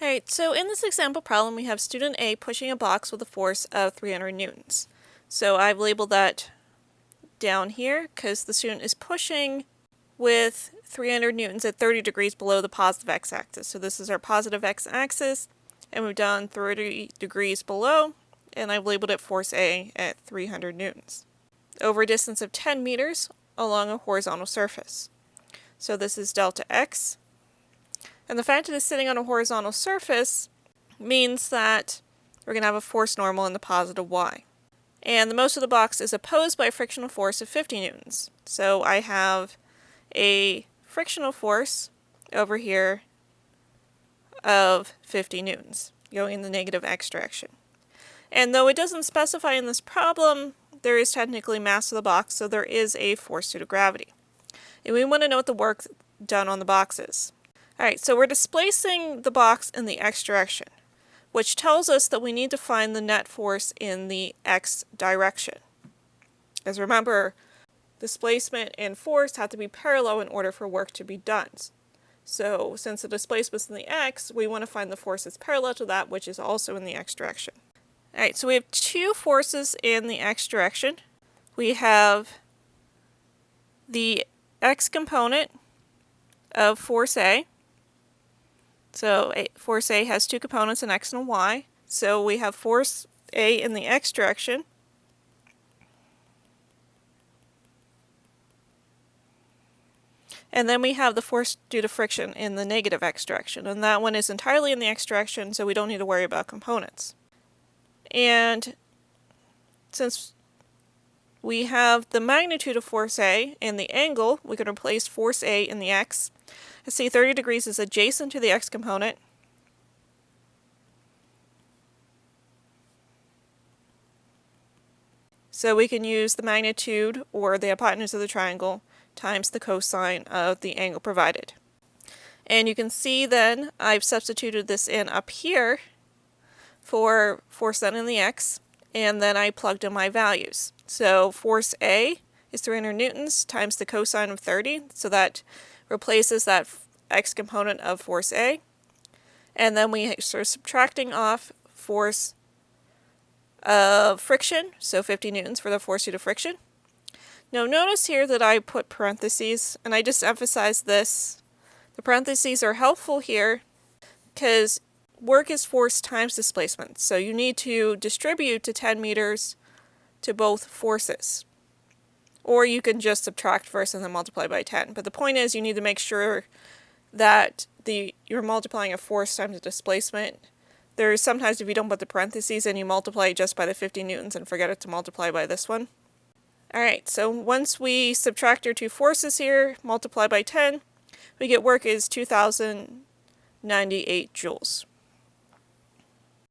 Alright, so in this example problem we have student A pushing a box with a force of 300 newtons. So I've labeled that down here because the student is pushing with 300 newtons at 30 degrees below the positive x-axis. So this is our positive x-axis, and we've done 30 degrees below, and I've labeled it force A at 300 newtons over a distance of 10 meters along a horizontal surface. So this is delta x. And the fact that it's sitting on a horizontal surface means that we're going to have a force normal in the positive y. And the most of the box is opposed by a frictional force of 50 newtons. So I have a frictional force over here of 50 newtons going in the negative x direction. And though it doesn't specify in this problem, there is technically mass of the box, so there is a force due to gravity. And we want to know what the work done on the box is. Alright, so we're displacing the box in the x direction, which tells us that we need to find the net force in the x direction. As remember, displacement and force have to be parallel in order for work to be done. So since the displacement is in the x, we want to find the force that's parallel to that, which is also in the x direction. Alright, so we have two forces in the x direction. We have the x component of force A. So force A has two components, an x and a y. So we have force A in the x direction. And then we have the force due to friction in the negative x direction. And that one is entirely in the x direction, so we don't need to worry about components. And since we have the magnitude of force A and the angle, we can replace force A in the x. I see 30 degrees is adjacent to the x component. So we can use the magnitude or the hypotenuse of the triangle times the cosine of the angle provided. And you can see then I've substituted this in up here for force done in the x, and then I plugged in my values. So force A is 300 newtons times the cosine of 30, so that replaces that x component of force A. And then we start subtracting off force of friction, so 50 newtons for the force due to friction. Now notice here that I put parentheses, and I just emphasize this. The parentheses are helpful here because work is force times displacement, so you need to distribute to 10 meters to both forces. Or you can just subtract first and then multiply by 10. But the point is you need to make sure that you're multiplying a force times the displacement. There's sometimes if you don't put the parentheses and you multiply just by the 50 newtons and forget it to multiply by this one. Alright, so once we subtract our two forces here, multiply by 10, we get work is 2,098 joules.